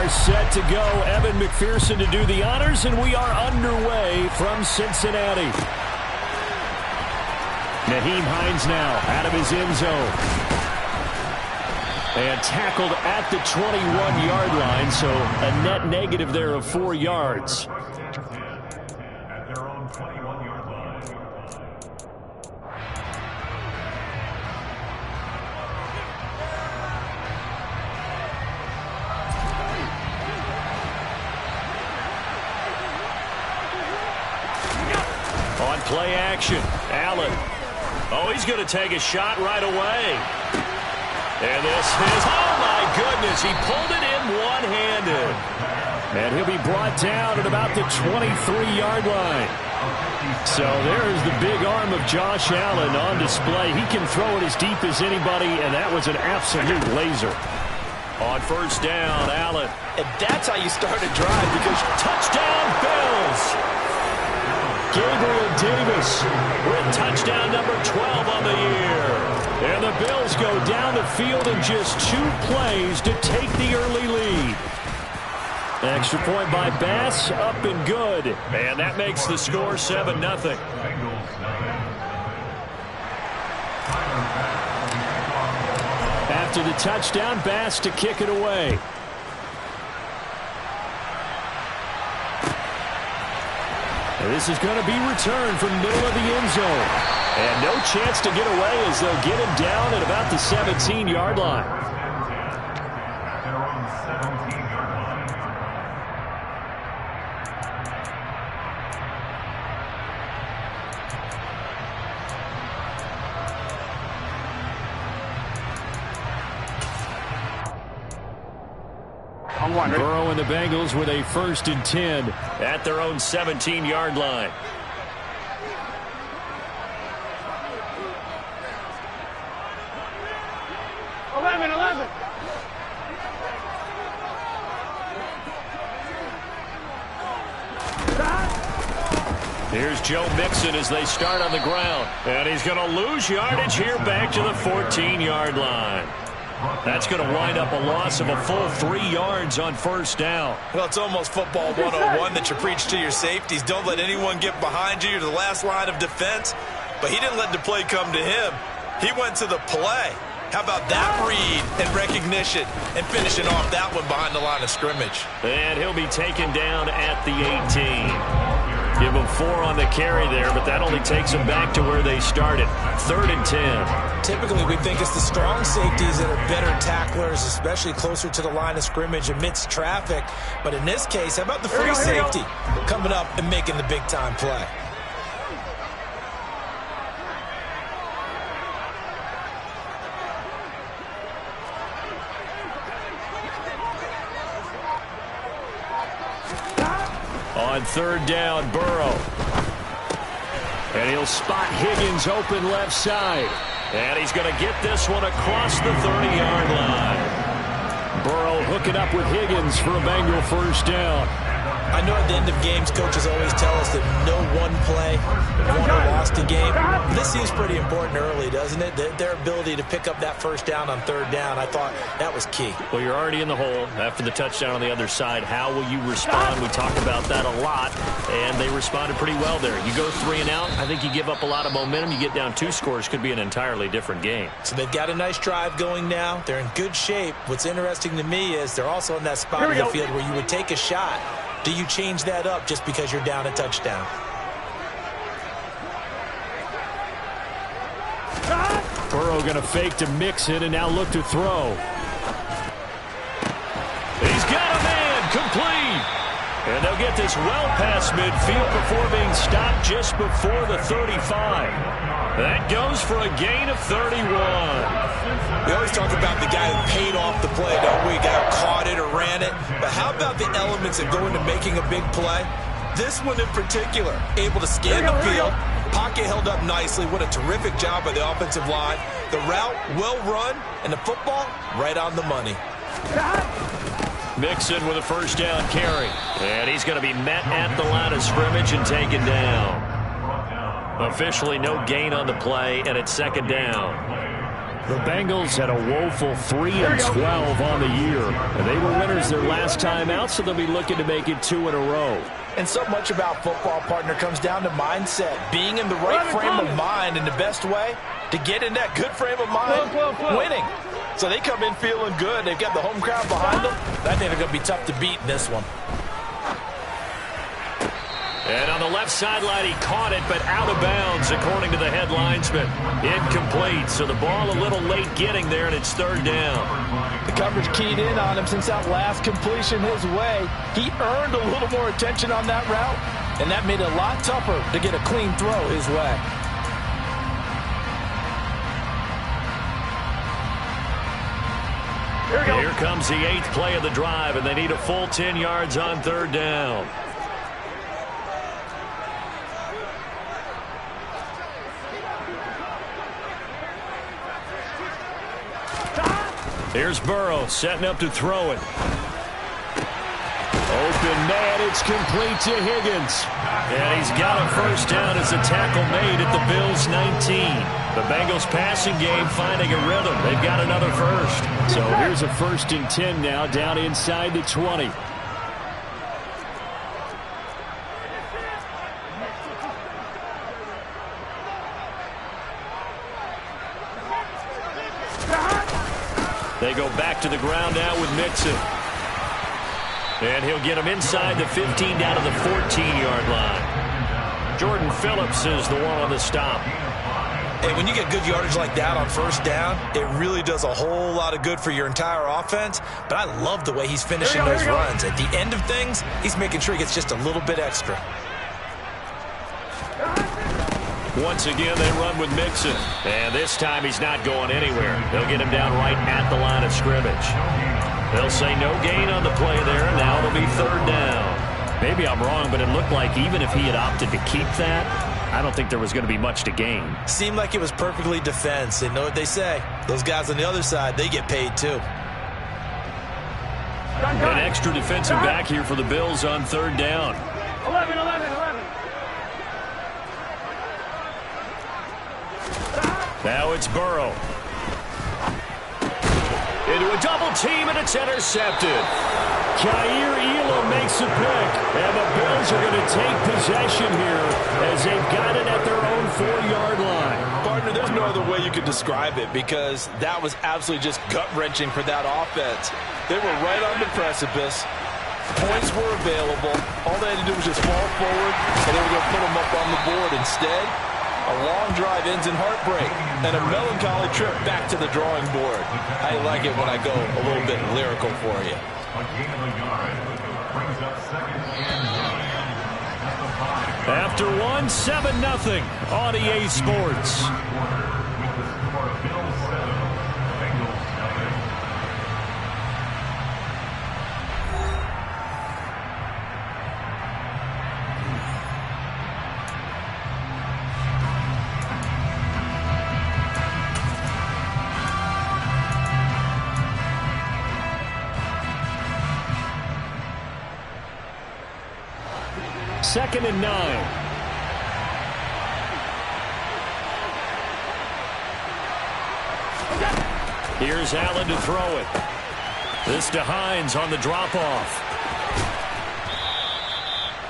are set to go. Evan McPherson to do the honors, and we are underway from Cincinnati. Nyheim Hines now out of his end zone. And tackled at the 21-yard line, so a net negative there of 4 yards. On play action, Allen. Oh, he's going to take a shot right away. And this is, oh my goodness, he pulled it in one-handed. And he'll be brought down at about the 23-yard line. So there's the big arm of Josh Allen on display. He can throw it as deep as anybody, and that was an absolute laser. On first down, Allen. And that's how you start a drive, because touchdown, Bills! Gabriel Davis with touchdown number 12 on the year. And the Bills go down the field in just 2 plays to take the early lead. Extra point by Bass, up and good. And that makes the score 7-0. After the touchdown, Bass to kick it away. And this is going to be returned from middle of the end zone. And no chance to get away as they'll get him down at about the 17-yard line. Burrow and the Bengals with a 1st and 10 at their own 17-yard line. Here's Joe Mixon as they start on the ground. And he's going to lose yardage here back to the 14-yard line. That's going to wind up a loss of a full 3 yards on first down. Well, it's almost football 101 that you preach to your safeties. Don't let anyone get behind you. You're the last line of defense. But he didn't let the play come to him. He went to the play. How about that read and recognition and finishing off that one behind the line of scrimmage? And he'll be taken down at the 18. Give him 4 on the carry there, but that only takes them back to where they started. 3rd and 10. Typically, we think it's the strong safeties that are better tacklers, especially closer to the line of scrimmage amidst traffic. But in this case, how about the free safety coming up and making the big-time play? On 3rd down, Burrow. And he'll spot Higgins open left side. And he's going to get this one across the 30-yard line. Burrow hooking up with Higgins for a Bengal 1st down. I know at the end of games, coaches always tell us that no one play won or lost a game. This seems pretty important early, doesn't it? Their ability to pick up that 1st down on 3rd down, I thought that was key. Well, you're already in the hole after the touchdown on the other side. How will you respond? We talk about that a lot, and they responded pretty well there. You go 3 and out, I think you give up a lot of momentum. You get down 2 scores, could be an entirely different game. So they've got a nice drive going now. They're in good shape. What's interesting to me is they're also in that spot in the field where you would take a shot. Do you change that up just because you're down a touchdown? Burrow going to fake to Mixon and now look to throw. He's got a man, complete. And they'll get this well past midfield before being stopped just before the 35. That goes for a gain of 31. We always talk about the guy who paid off the play, don't we? Guy who caught it or ran it. But how about the elements that go into making a big play? This one in particular, able to scan the field. Pocket held up nicely. What a terrific job by the offensive line. The route, well run, and the football, right on the money. Mixon with a 1st down carry. And he's going to be met at the line of scrimmage and taken down. Officially no gain on the play, and it's 2nd down. The Bengals had a woeful 3-12 on the year. And they were winners their last time out, so they'll be looking to make it 2 in a row. And so much about football, partner, comes down to mindset. Being in the right frame of mind, and the best way to get in that good frame of mind, winning. So they come in feeling good. They've got the home crowd behind them. I think they're going to be tough to beat in this one. And on the left sideline, he caught it, but out of bounds, according to the head linesman. Incomplete, so the ball a little late getting there, and it's 3rd down. The coverage keyed in on him since that last completion his way. He earned a little more attention on that route, and that made it a lot tougher to get a clean throw his way. Here comes the 8th play of the drive, and they need a full 10 yards on 3rd down. Here's Burrow setting up to throw it. Open man, it's complete to Higgins. And he's got a first down as a tackle made at the Bills' 19. The Bengals passing game finding a rhythm. They've got another first. So here's a 1st and 10 now down inside the 20. They go back to the ground now with Mixon. And he'll get him inside the 15 down to the 14-yard line. Jordan Phillips is the one on the stop. Hey, when you get good yardage like that on 1st down, it really does a whole lot of good for your entire offense. But I love the way he's finishing those runs. At the end of things, he's making sure he gets just a little bit extra. Once again, they run with Mixon. And this time he's not going anywhere. They'll get him down right at the line of scrimmage. They'll say no gain on the play there. Now it'll be 3rd down. Maybe I'm wrong, but it looked like even if he had opted to keep that, I don't think there was going to be much to gain. Seemed like it was perfectly defense. And know what they say? Those guys on the other side, they get paid too. An extra defensive back here for the Bills on 3rd down. 11. Now it's Burrow. Into a double team, and it's intercepted. Kaiir Elam makes a pick, and the Bills are going to take possession here as they've got it at their own 4-yard line. Partner, there's no other way you could describe it because that was absolutely just gut-wrenching for that offense. They were right on the precipice. Points were available. All they had to do was just fall forward, and they were going to put them up on the board. Instead, a long drive ends in heartbreak and a melancholy trip back to the drawing board. I like it when I go a little bit lyrical for you. After 7-0 on EA Sports. Second and 9. Here's Allen to throw it. This to Hines on the drop-off.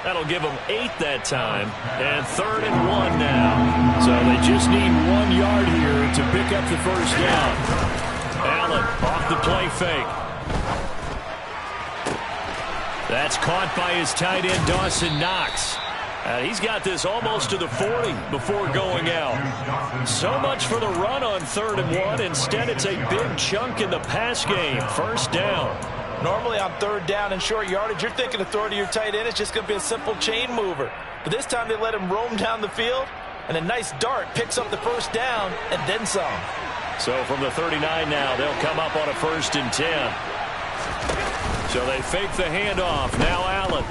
That'll give them 8 that time. And 3rd and 1 now. So they just need 1 yard here to pick up the first down. Allen off the play fake. That's caught by his tight end, Dawson Knox. He's got this almost to the 40 before going out. So much for the run on 3rd and 1. Instead, it's a big chunk in the pass game. First down. Normally on 3rd down and short yardage, you're thinking of throwing to your tight end. It's just going to be a simple chain mover. But this time they let him roam down the field, and a nice dart picks up the first down and then some. So from the 39 now, they'll come up on a 1st and 10. So they fake the handoff. Now Allen.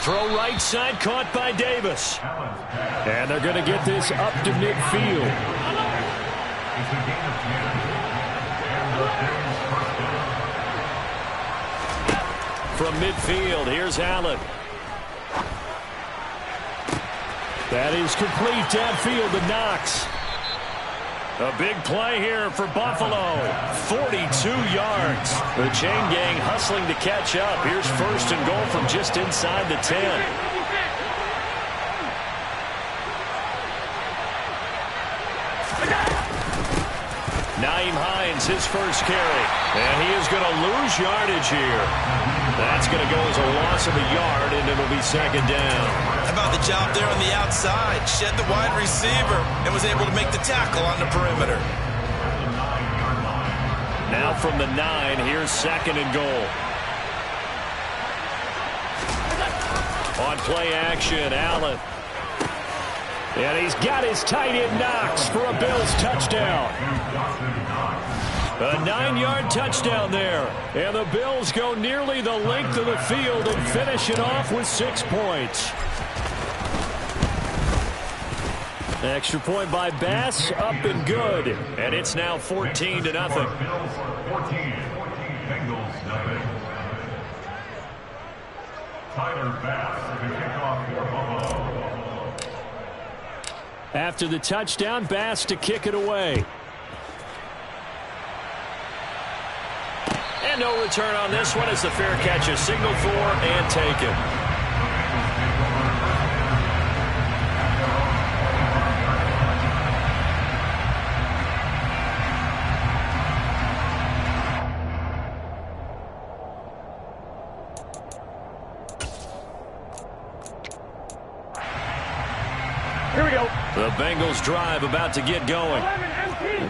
Throw right side, caught by Davis. And they're going to get this up to midfield. From midfield, here's Allen. That is complete downfield to Knox. A big play here for Buffalo. 42 yards. The chain gang hustling to catch up. Here's first and goal from just inside the 10. Naeem Hines, his first carry. And he is going to lose yardage here. That's going to go as a loss of a yard, and it'll be second down. How about the job there on the outside? Shed the wide receiver and was able to make the tackle on the perimeter. Now from the 9, here's second and goal. On play action, Allen. And he's got his tight end Knox for a Bills touchdown. A 9-yard touchdown there. And the Bills go nearly the length of the field and finish it off with 6 points. Extra point by Bass, up and good. And it's now 14-0. Bills 14, Bengals nothing. Tyler Bass, the kickoff for Buffalo. After the touchdown, Bass to kick it away. And no return on this one as the fair catch is signaled for and taken. Here we go. The Bengals drive about to get going.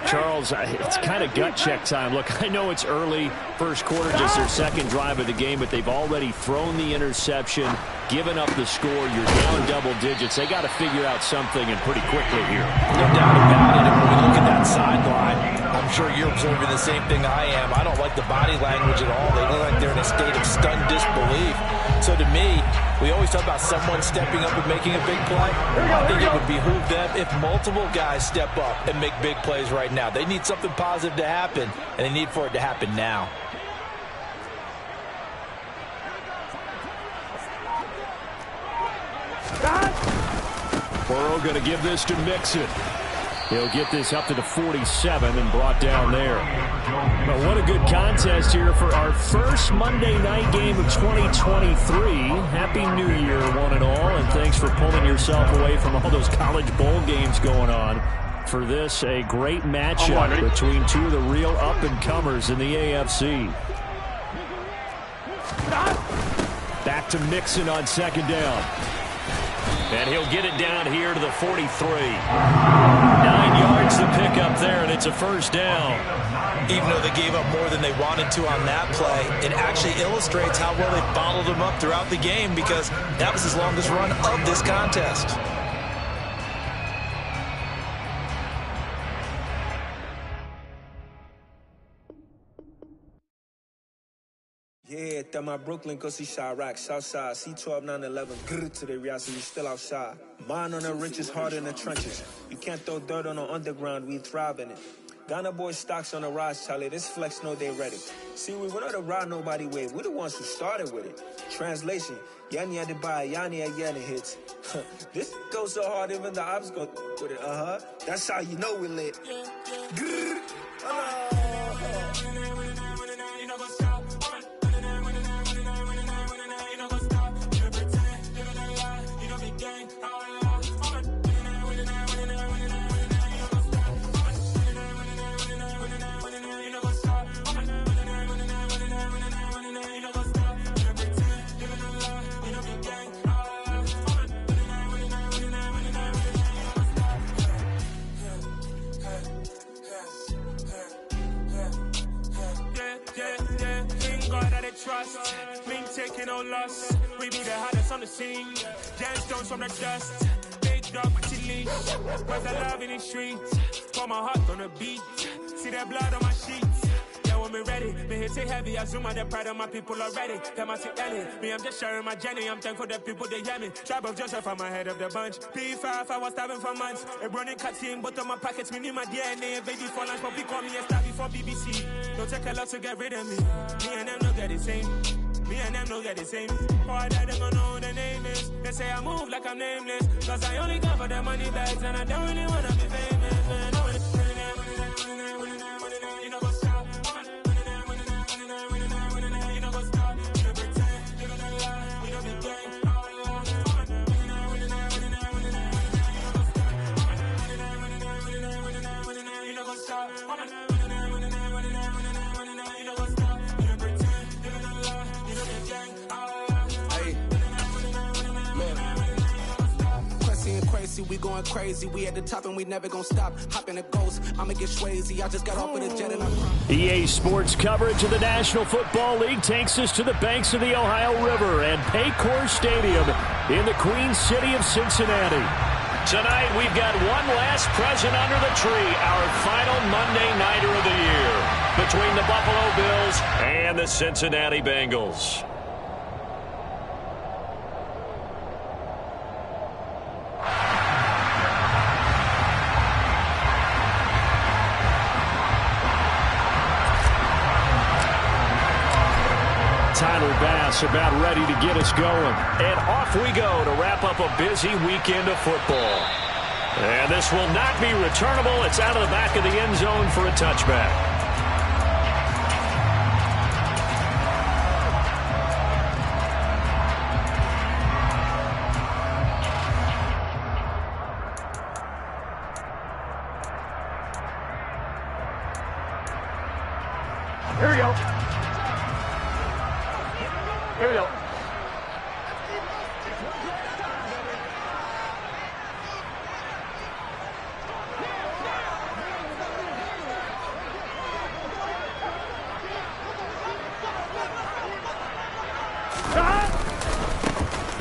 Charles, it's kind of gut check time. Look, I know it's early, first quarter, just their second drive of the game, but they've already thrown the interception, given up the score. You're down double digits. They got to figure out something, and pretty quickly here. No doubt about it. And when we look at that sideline, I'm sure you're observing the same thing I am. I don't like the body language at all. They look like they're in a state of stunned disbelief. So to me, we always talk about someone stepping up and making a big play. I think it would behoove them if multiple guys step up and make big plays right now. They need something positive to happen, and they need for it to happen now. Burrow going to give this to Mixon. He'll get this up to the 47 and brought down there. But what a good contest here for our first Monday night game of 2023. Happy New Year, one and all, and thanks for pulling yourself away from all those college bowl games going on. For this, a great matchup between two of the real up-and-comers in the AFC. Back to Mixon on second down. And he'll get it down here to the 43. 9 yards to pick up there, and it's a first down. Even though they gave up more than they wanted to on that play, it actually illustrates how well they bottled them up throughout the game, because that was his longest run of this contest. Yeah, that my Brooklyn, go see Chirac, Southside, C12, 911, grrr to the real, so we still outside. Mine on the riches, heart in the trenches. You can't throw dirt on the underground, we thrive in it. Ghana boys stocks on the rise, Charlie, this flex know they ready. See, we went on the ride nobody with, we're the ones who started with it. Translation, Yanni had to buy, Yanni had Yanni hits. This goes so hard, even the ops go with it, That's how you know we lit. Grrr, trust, been taking no loss. We be the hardest on the scene. Gemstones from the dust. Big dog with your leash. Where's the love in the streets? Pour my heart on the beat. See that blood on my sheets. Yeah, when we ready, me hit it heavy. I zoom out the pride of my people already. Them I see Ellie. Me, I'm just sharing my journey. I'm thankful that people they hear me. Tribe of Joseph, I'm ahead of the bunch. P5, I was starving for months. A running cut team, but on my pockets, me need my DNA. Baby for lunch, but we call me a star before BBC. Don't take a lot to get rid of me. Me and them don't get the same. Me and them don't get the same. Boy, that they gonna know who the name is. They say I move like I'm nameless. Cause I only come for the money bags and I don't really wanna be famous. Man, stop. You know what's up. You don't pretend. Living a lie. You know the gang. Crazy, we going crazy. We at the top and we never gonna stop. Hop in a ghost, I'ma get Swayze. I just got off with a jet and I'm EA Sports coverage of the National Football League takes us to the banks of the Ohio River and Paycor Stadium in the Queen City of Cincinnati. Tonight, we've got one last present under the tree, our final Monday nighter of the year between the Buffalo Bills and the Cincinnati Bengals. Tyler Bass about ready to get us going. And off we go to wrap up a busy weekend of football. And this will not be returnable. It's out of the back of the end zone for a touchback. Here we go. Here we go.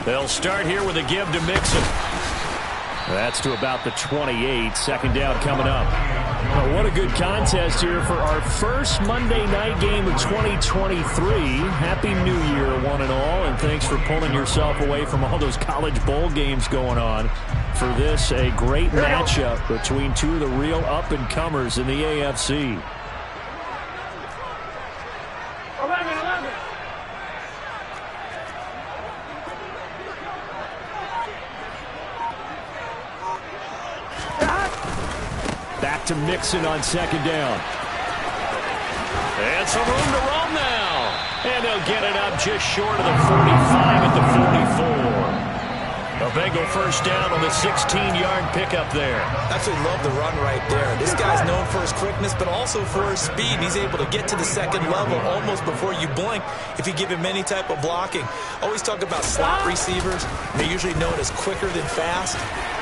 They'll start here with a give to Mixon. That's to about the 28. Second down coming up. Well, what a good contest here for our first Monday night game of 2023. Happy New Year, one and all, and thanks for pulling yourself away from all those college bowl games going on. For this, a great matchup between two of the real up-and-comers in the AFC. Back to Mixon on second down. And some room to roam now. And they'll get it up just short of the 45 at the 44. A Bengal first down on the 16-yard pickup there. Absolutely love the run right there. This guy's known for his quickness, but also for his speed. He's able to get to the second level almost before you blink if you give him any type of blocking. Always talk about slot receivers. They're usually known as quicker than fast.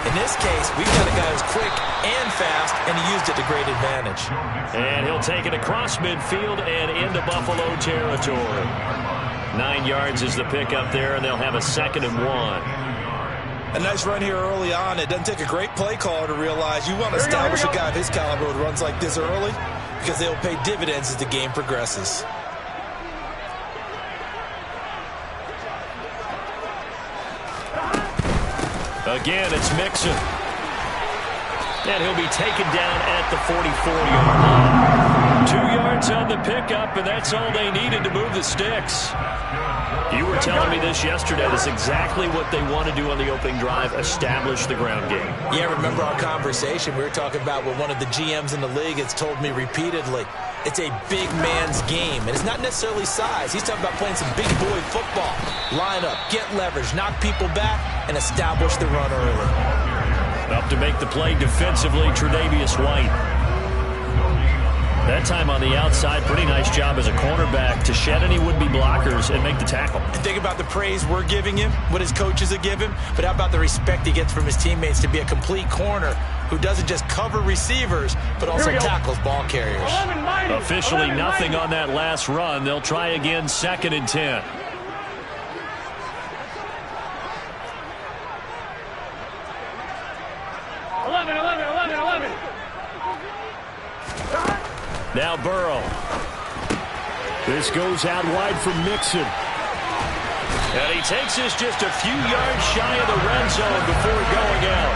In this case, we've got a guy who's quick and fast, and he used it to great advantage. And he'll take it across midfield and into Buffalo territory. 9 yards is the pickup there, and they'll have a 2nd and 1. A nice run here early on. It doesn't take a great play caller to realize you want to establish a guy of his caliber who runs like this early because they'll pay dividends as the game progresses. Again, it's Mixon. And he'll be taken down at the 44-yard line. 2 yards on the pickup, and that's all they needed to move the sticks. You were telling me this yesterday. That's exactly what they want to do on the opening drive, establish the ground game. Yeah, remember our conversation. We were talking about what one of the GMs in the league has told me repeatedly. It's a big man's game, and it's not necessarily size. He's talking about playing some big boy football. Line up, get leverage, knock people back, and establish the run early. Up to make the play defensively, Tre'Davious White. That time on the outside, pretty nice job as a cornerback to shed any would-be blockers and make the tackle. And think about the praise we're giving him, what his coaches have given him, but how about the respect he gets from his teammates to be a complete corner who doesn't just cover receivers, but also tackles ball carriers. Officially nothing on that last run. They'll try again, 2nd and 10. Now Burrow. This goes out wide for Mixon. And he takes this just a few yards shy of the red zone before going out.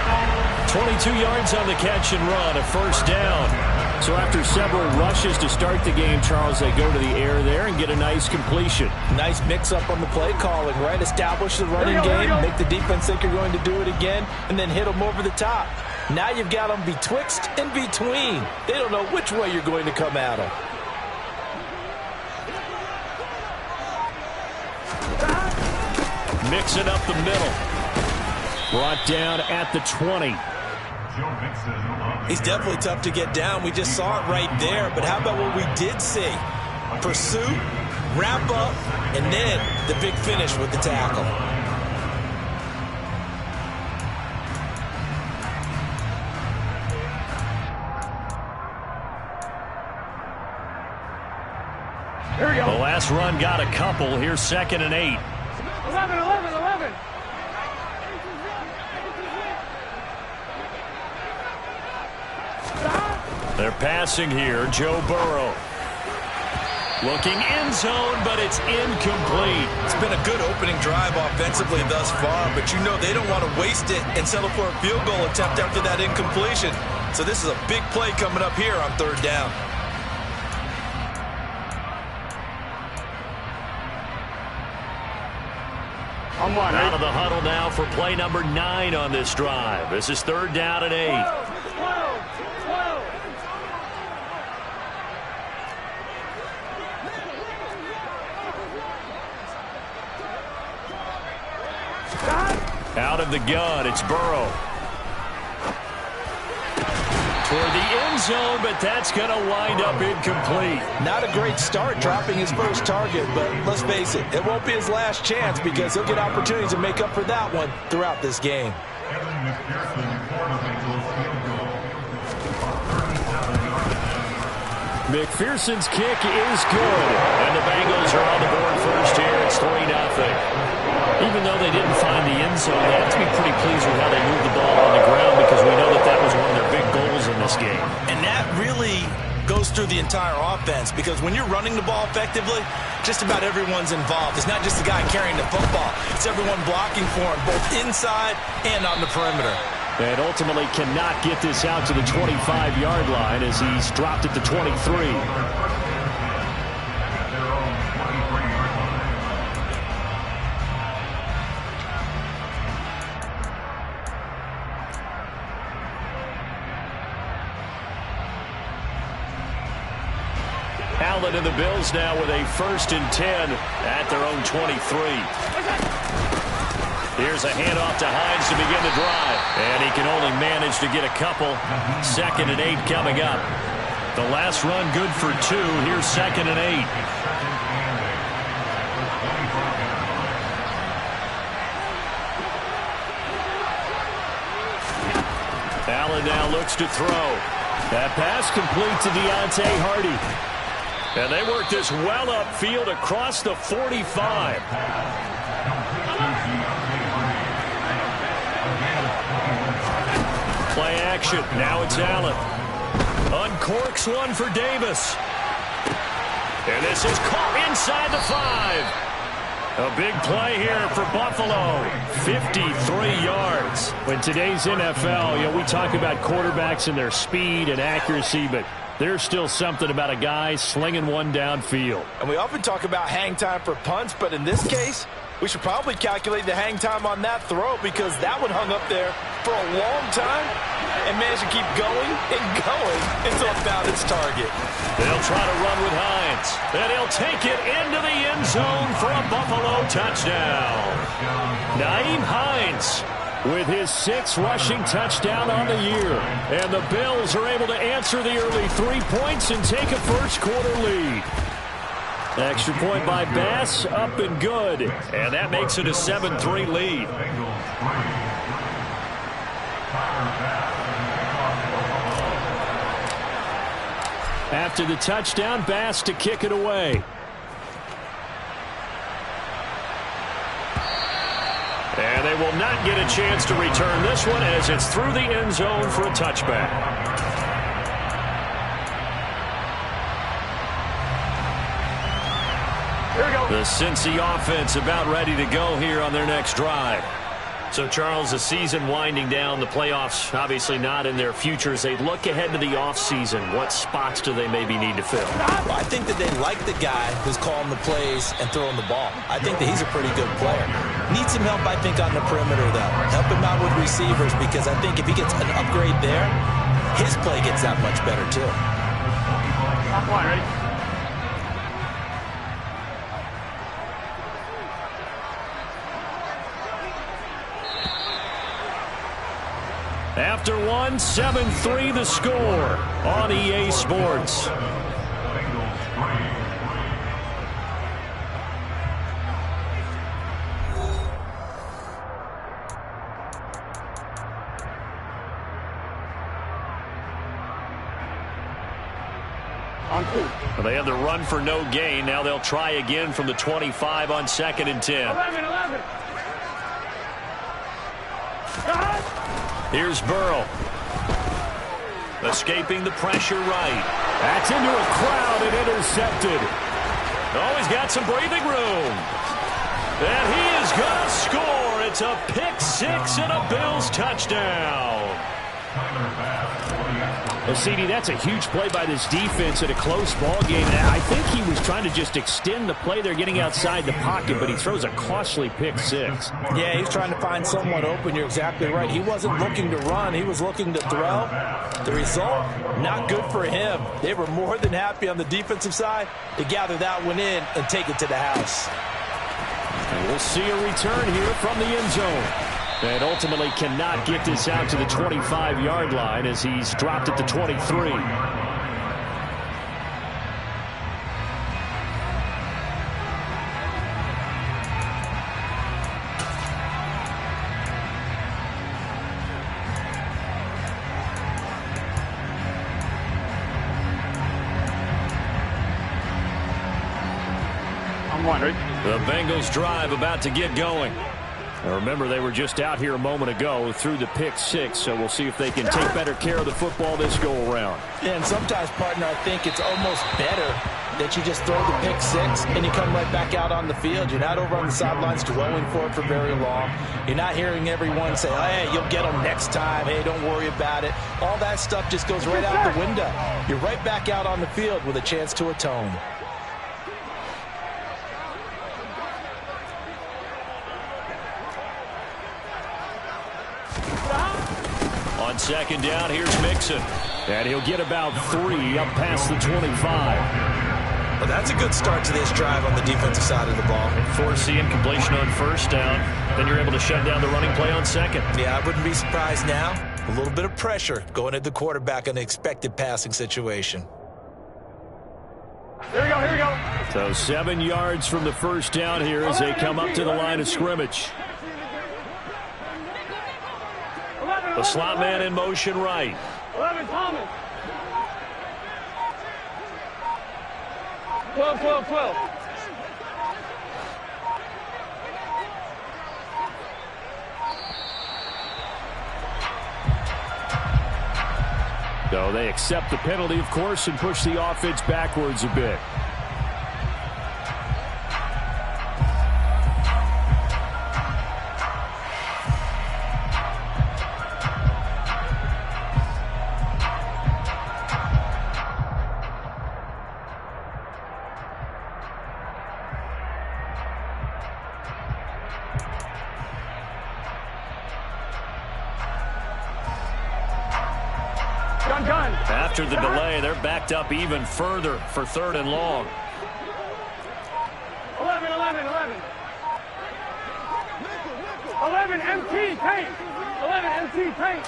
22 yards on the catch and run, a 1st down. So after several rushes to start the game, Charles, they go to the air there and get a nice completion. Nice mix-up on the play calling, right? Establish the running game, make the defense think you're going to do it again, and then hit them over the top. Now you've got them betwixt and between. They don't know which way you're going to come at them. Mixing up the middle. Brought down at the 20. He's definitely tough to get down. We just saw it right there. But how about what we did see? Pursuit, wrap up, and then the big finish with the tackle. Here we go. The last run got a couple. Here's 2nd and 8. 11. They're passing here. Joe Burrow. Looking end zone, but it's incomplete. It's been a good opening drive offensively thus far, but you know they don't want to waste it and settle for a field goal attempt after that incompletion. So this is a big play coming up here on 3rd down. Out of the huddle now for play number 9 on this drive. This is 3rd down and 8. 12. Out of the gun, it's Burrow. Toward the end zone, but that's going to wind up incomplete. Not a great start dropping his first target, but let's face it, it won't be his last chance because he'll get opportunities to make up for that one throughout this game. McPherson's kick is good, and the Bengals are on the board first here. It's 3-0. Even though they didn't find the end zone, they have to be pretty pleased with how they moved the ball on the ground because we know that that was one of their big goals in this game. And that really goes through the entire offense because when you're running the ball effectively, just about everyone's involved. It's not just the guy carrying the football. It's everyone blocking for him, both inside and on the perimeter. And ultimately cannot get this out to the 25-yard line as he's dropped it to 23. Allen and the Bills now with a 1st and 10 at their own 23. Here's a handoff to Hines to begin the drive. And he can only manage to get a couple. 2nd and 8 coming up. The last run good for 2. Here's 2nd and 8. Allen now looks to throw. That pass complete to Deontay Hardy. And they work this well upfield across the 45. Play action. Now it's Allen. Uncorks one for Davis. And this is caught inside the 5. A big play here for Buffalo. 53 yards. In today's NFL, we talk about quarterbacks and their speed and accuracy, but there's still something about a guy slinging one downfield. And we often talk about hang time for punts, but in this case, we should probably calculate the hang time on that throw because that one hung up there for a long time and managed to keep going and going until it found its target. They'll try to run with Hines. And he'll take it into the end zone for a Buffalo touchdown. Nyheim Hines with his 6th rushing touchdown on the year. And the Bills are able to answer the early 3 points and take a first-quarter lead. Extra point by Bass, up and good. And that makes it a 7-3 lead. After the touchdown, Bass to kick it away. And they will not get a chance to return this one as it's through the end zone for a touchback. The Cincy offense about ready to go here on their next drive. So, Charles, the season winding down, the playoffs obviously not in their future. As they look ahead to the offseason, what spots do they maybe need to fill? Well, I think that they like the guy who's calling the plays and throwing the ball. I think that he's a pretty good player. Needs some help, I think, on the perimeter, though. Help him out with receivers because I think if he gets an upgrade there, his play gets that much better, too. Top line, ready? After one, 7-3 the score on EA Sports. Well, they have the run for no gain. Now they'll try again from the 25 on 2nd and 10. 11. Here's Burrow. Escaping the pressure right. That's into a crowd and intercepted. Oh, he's got some breathing room. And he is going to score. It's a pick-6 and a Bills touchdown. Well, CD, that's a huge play by this defense in a close ball game. I think he was trying to just extend the play. They're getting outside the pocket, but he throws a costly pick-6. Yeah, he's trying to find someone open. You're exactly right. He wasn't looking to run. He was looking to throw. The result, not good for him. They were more than happy on the defensive side to gather that one in and take it to the house. And we'll see a return here from the end zone. And ultimately cannot get this out to the 25-yard line as he's dropped at the 23. I'm wondering. The Bengals drive about to get going. Now remember, they were just out here a moment ago through the pick-6, so we'll see if they can take better care of the football this go-around. Yeah, and sometimes, partner, I think it's almost better that you just throw the pick-6 and you come right back out on the field. You're not over on the sidelines dwelling for it for very long. You're not hearing everyone say, oh, hey, you'll get them next time. Hey, don't worry about it. All that stuff just goes right out the window. You're right back out on the field with a chance to atone. On 2nd down, here's Mixon. And he'll get about 3 up past the 25. Well, that's a good start to this drive on the defensive side of the ball. Force the incompletion on 1st down. Then you're able to shut down the running play on 2nd. Yeah, I wouldn't be surprised now. A little bit of pressure going at the quarterback in an expected passing situation. Here we go. So 7 yards from the 1st down here as they come up to the line of scrimmage. The slot man in motion right. 11, Thomas. 12. So they accept the penalty, of course, and push the offense backwards a bit. After the delay, they're backed up even further for 3rd and long. 11. 11 MT paint. 11 MT paint.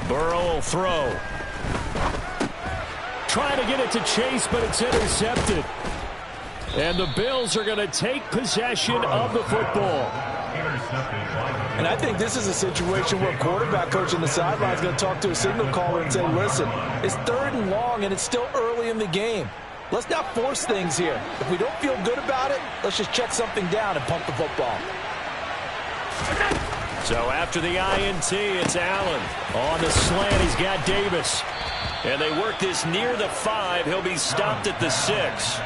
Burrow will throw. Trying to get it to Chase, but it's intercepted. And the Bills are going to take possession of the football. And I think this is a situation where a quarterback coach on the sideline is going to talk to a signal caller and say, listen, it's 3rd and long and it's still early in the game. Let's not force things here. If we don't feel good about it, let's just check something down and pump the football. So after the INT, it's Allen. On the slant, he's got Davis. And they work this near the 5. He'll be stopped at the 6.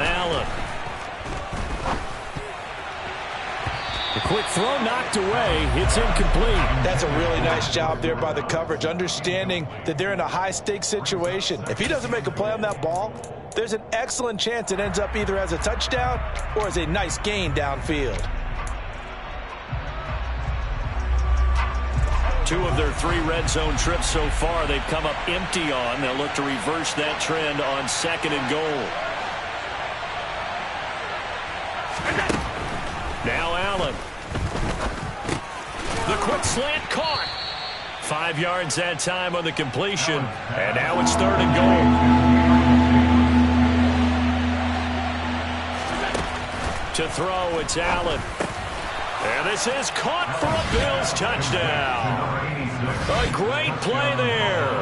Allen. The quick throw knocked away. It's incomplete. That's a really nice job there by the coverage, understanding that they're in a high-stakes situation. If he doesn't make a play on that ball, there's an excellent chance it ends up either as a touchdown or as a nice gain downfield. 2 of their 3 red zone trips so far they've come up empty on. They'll look to reverse that trend on 2nd and goal. Now Allen. The quick slant caught. 5 yards that time on the completion. And now it's 3rd and goal. To throw, it's Allen. And this is caught for a Bills touchdown. A great play there.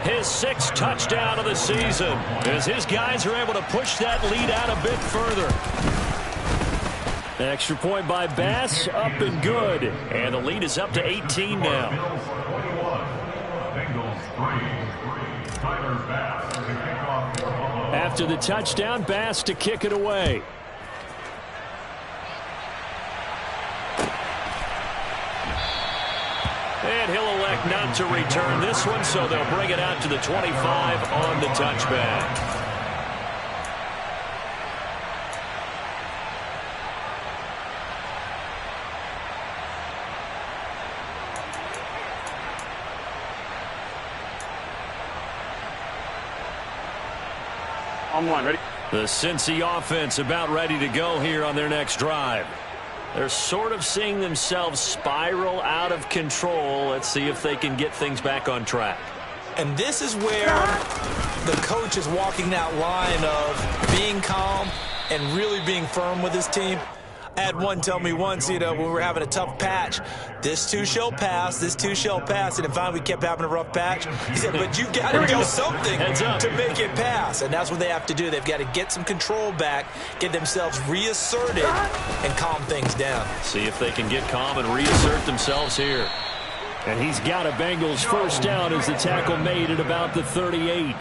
His 6th touchdown of the season as his guys are able to push that lead out a bit further. Extra point by Bass, up and good. And the lead is up to 18 now. After the touchdown, Bass to kick it away. And he'll elect not to return this one, so they'll bring it out to the 25 on the touchback. On 1, ready? The Cincy offense about ready to go here on their next drive. They're sort of seeing themselves spiral out of control. Let's see if they can get things back on track. And this is where the coach is walking that line of being calm and really being firm with his team. I had one tell me once, when we were having a tough patch, this too shall pass, this too shall pass. And finally we kept having a rough patch. He said, but you got to do something to make it pass. And that's what they have to do. They've got to get some control back, get themselves reasserted, and calm things down. See if they can get calm and reassert themselves here. And he's got a Bengals first down as the tackle made at about the 38.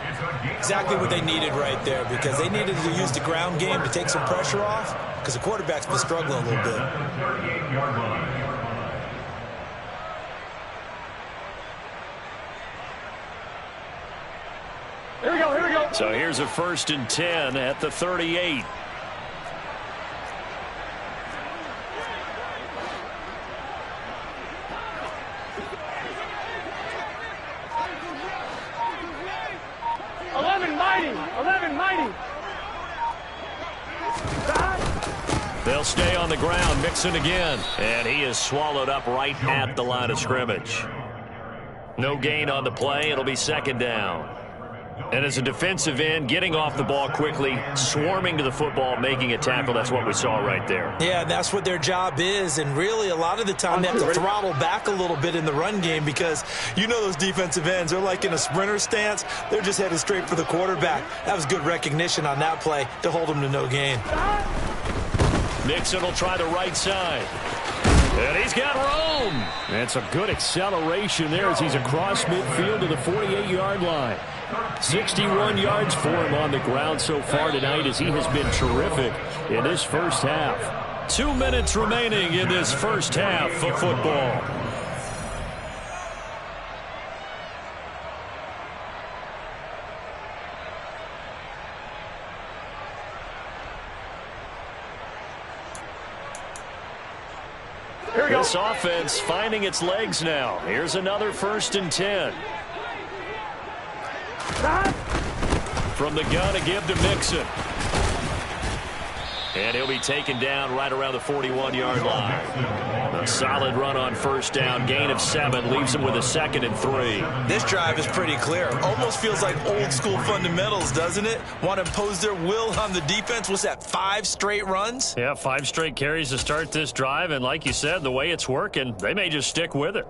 Exactly what they needed right there, because they needed to use the ground game to take some pressure off, because the quarterback's been struggling a little bit. Here we go, here we go. So here's a 1st and 10 at the 38. They'll stay on the ground, Mixon again. And he is swallowed up right at the line of scrimmage. No gain on the play. It'll be 2nd down. And as a defensive end, getting off the ball quickly, swarming to the football, making a tackle, that's what we saw right there. Yeah, that's what their job is. And really, a lot of the time, they have to throttle back a little bit in the run game because those defensive ends, they're like in a sprinter stance. They're just headed straight for the quarterback. That was good recognition on that play to hold them to no gain. Mixon will try the right side. And he's got room. That's a good acceleration there as he's across midfield to the 48-yard line. 61 yards for him on the ground so far tonight as he has been terrific in this first half. 2 minutes remaining in this first half of football. This offense finding its legs now. Here's another 1st and 10. From the gun to give to Mixon. And he'll be taken down right around the 41-yard line. A solid run on 1st down. Gain of 7 leaves him with a 2nd and 3. This drive is pretty clear. Almost feels like old school fundamentals, doesn't it? Want to impose their will on the defense. What's that, 5 straight runs? Yeah, 5 straight carries to start this drive. And like you said, the way it's working, they may just stick with it.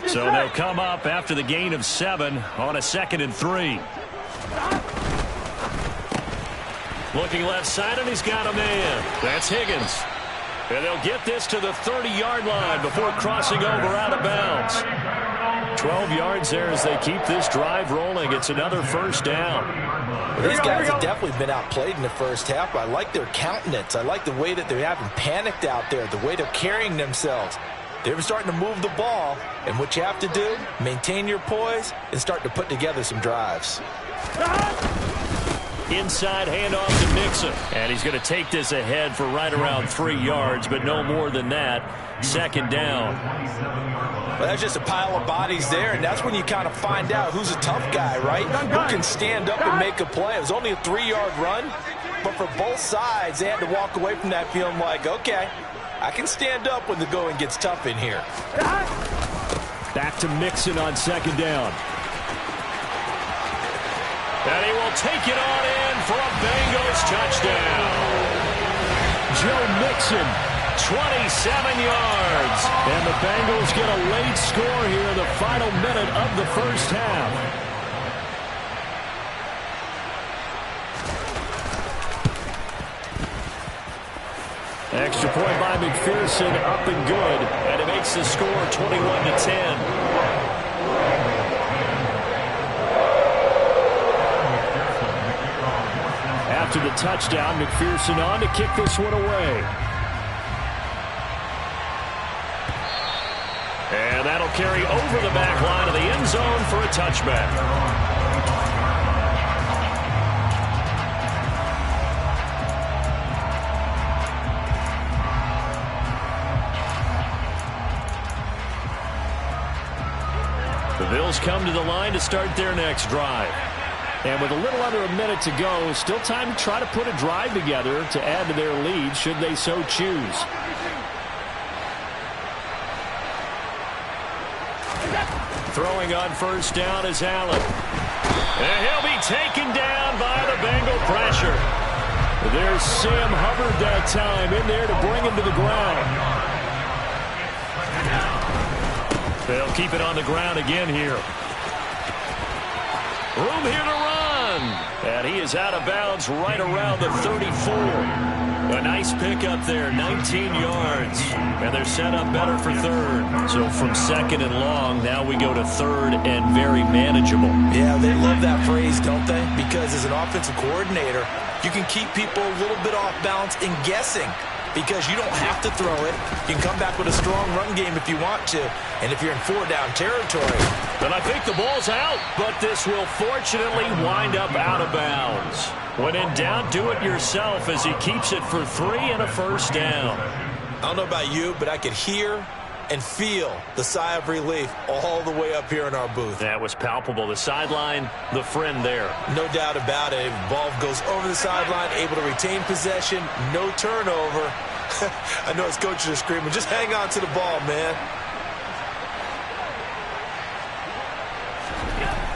So they'll come up after the gain of 7 on a 2nd and 3. Looking left side, and he's got a man. That's Higgins. And they'll get this to the 30-yard line before crossing over out of bounds. 12 yards there as they keep this drive rolling. It's another 1st down. These guys have definitely been outplayed in the first half. I like their countenance. I like the way that they haven't panicked out there, the way they're carrying themselves. They're starting to move the ball, and what you have to do, maintain your poise and start to put together some drives. Inside handoff to Mixon. And he's going to take this ahead for right around 3 yards, but no more than that. Second down. Well, that's just a pile of bodies there, and that's when you kind of find out who's a tough guy, right? Who can stand up and make a play. It was only a 3-yard run, but for both sides, they had to walk away from that feeling like, okay, I can stand up when the going gets tough in here. Back to Mixon on second down. And he will take it on in for a Bengals touchdown. Joe Mixon, 27 yards. And the Bengals get a late score here in the final minute of the first half. Extra point by McPherson, up and good. And it makes the score 21-10. After the touchdown, McPherson on to kick this one away. And that'll carry over the back line of the end zone for a touchback. The Bills come to the line to start their next drive. And with a little under a minute to go, still time to try to put a drive together to add to their lead should they so choose. Throwing on first down is Allen. And he'll be taken down by the Bengal pressure. There's Sam Hubbard that time in there to bring him to the ground. They'll keep it on the ground again here. Room here to run. And he is out of bounds right around the 34. A nice pickup there, 19 yards. And they're set up better for third. So from second and long, now we go to third and very manageable. Yeah, they love that phrase, don't they? Because as an offensive coordinator, you can keep people a little bit off balance and guessing. Because you don't have to throw it. You can come back with a strong run game if you want to. And if you're in 4-down territory. But I think the ball's out. But this will fortunately wind up out of bounds. When in doubt, do it yourself as he keeps it for 3 and a first down. I don't know about you, but I could hear and feel the sigh of relief all the way up here in our booth. That was palpable. The sideline, the friend there. No doubt about it. Ball goes over the sideline, able to retain possession, no turnover. I know his coaches are screaming, just hang on to the ball, man.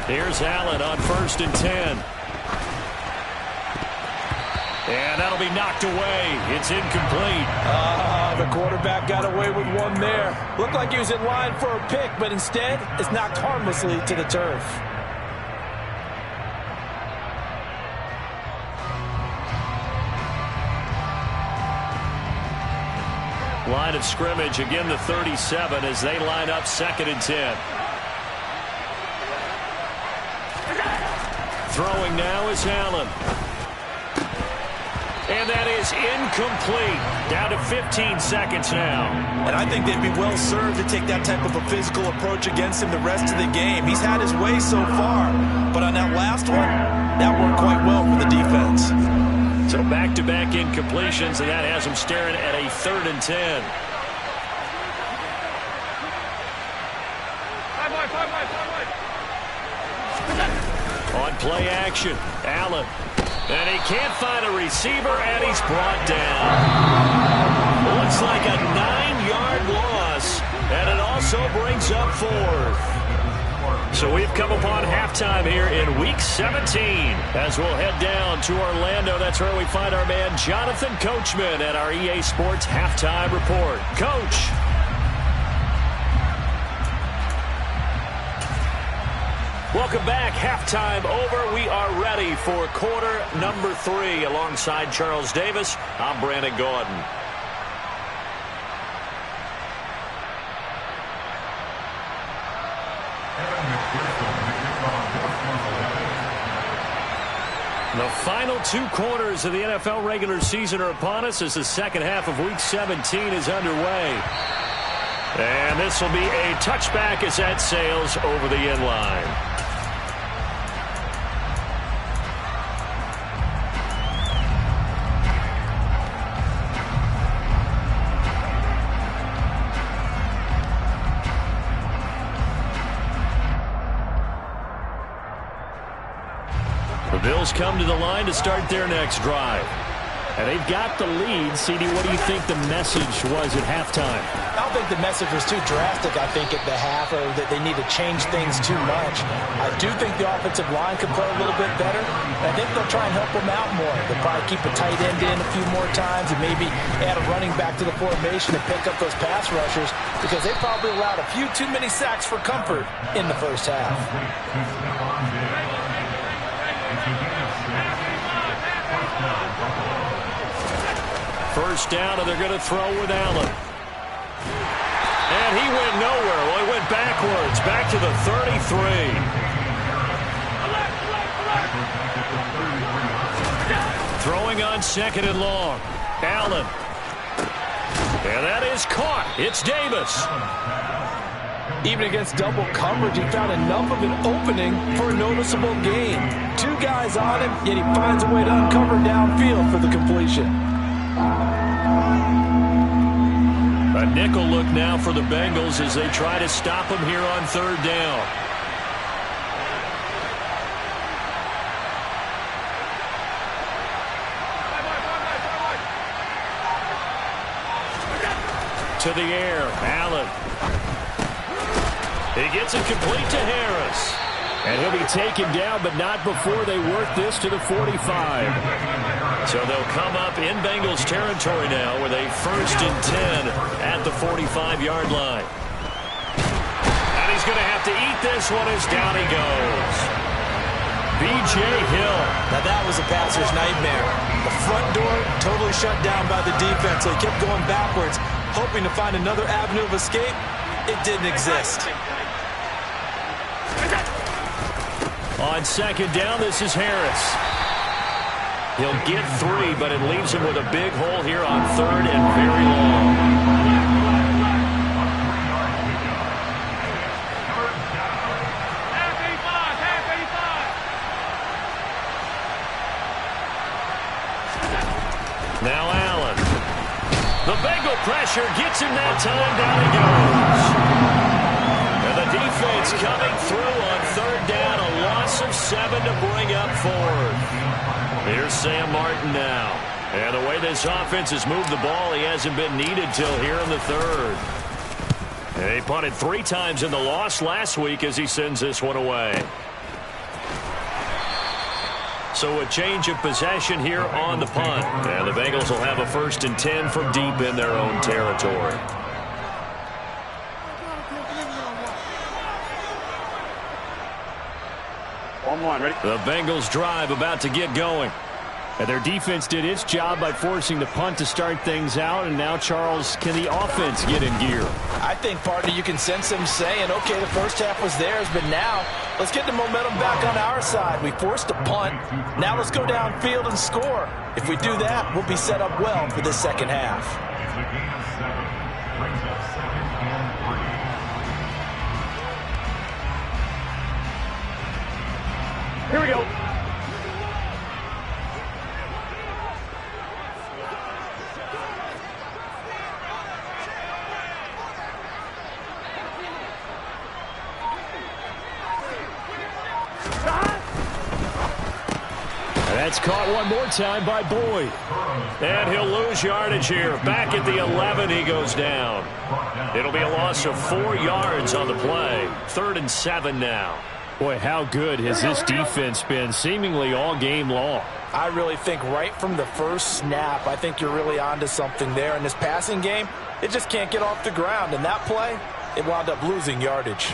Here's Allen on 1st and 10. And that'll be knocked away. It's incomplete. The quarterback got away with one there. Looked like he was in line for a pick, but instead, it's knocked harmlessly to the turf. Line of scrimmage, again the 37 as they line up 2nd and 10. Throwing now is Allen. And that is incomplete. Down to 15 seconds now. And I think they'd be well served to take that type of a physical approach against him the rest of the game. He's had his way so far. But on that last one, that worked quite well for the defense. So back-to-back incompletions, and that has him staring at a 3rd and 10. On play action, Allen. And he can't find a receiver, and he's brought down. Looks like a 9-yard loss, and it also brings up 4th. So we've come upon halftime here in Week 17. As we'll head down to Orlando, that's where we find our man Jonathan Coachman at our EA Sports Halftime Report. Coach. Welcome back. Halftime over. We are ready for quarter number 3. Alongside Charles Davis, I'm Brandon Gordon. The final 2 quarters of the NFL regular season are upon us as the second half of Week 17 is underway. And this will be a touchback as that sails over the end line. The Bills come to the line to start their next drive. And they've got the lead. CD, what do you think the message was at halftime? I don't think the message was too drastic, I think, at the half, or that they need to change things too much. I do think the offensive line could play a little bit better. I think they'll try and help them out more. They'll probably keep a tight end in a few more times and maybe add a running back to the formation and pick up those pass rushers, because they probably allowed a few too many sacks for comfort in the first half. First down, and they're going to throw with Allen. And he went nowhere. Well, he went backwards, back to the 33. Throwing on second and long. Allen. And that is caught. It's Davis. Even against double coverage, he found enough of an opening for a noticeable gain. Two guys on him, yet he finds a way to uncover downfield for the completion. A nickel look now for the Bengals as they try to stop him here on third down. To the air, Allen. He gets it complete to Harris. And he'll be taken down, but not before they work this to the 45. So they'll come up in Bengals territory now with a 1st and 10 at the 45-yard line. And he's going to have to eat this one as down he goes. B.J. Hill. Now that was a passer's nightmare. The front door totally shut down by the defense, so he kept going backwards, hoping to find another avenue of escape. It didn't exist. On second down, this is Harris. He'll get 3, but it leaves him with a big hole here on third and very long. Now Allen. The Bengal pressure gets him that time. Down he goes. And the defense coming through on third down. A loss of 7 to bring up fourth. Here's Sam Martin now. And the way this offense has moved the ball, he hasn't been needed till here in the third. And he punted 3 times in the loss last week as he sends this one away. So a change of possession here on the punt. And the Bengals will have a 1st and 10 from deep in their own territory. Ready? The Bengals drive about to get going. And their defense did its job by forcing the punt to start things out. And now, Charles, can the offense get in gear? I think, partner, you can sense them saying, okay, the first half was theirs, but now let's get the momentum back on our side. We forced a punt. Now let's go downfield and score. If we do that, we'll be set up well for the second half. Here we go. That's caught one more time by Boyd. And he'll lose yardage here. Back at the 11, he goes down. It'll be a loss of 4 yards on the play. 3rd and 7 now. Boy, how good has this defense been seemingly all game long? I really think right from the first snap, I think you're really onto something there. In this passing game, it just can't get off the ground. And that play, it wound up losing yardage.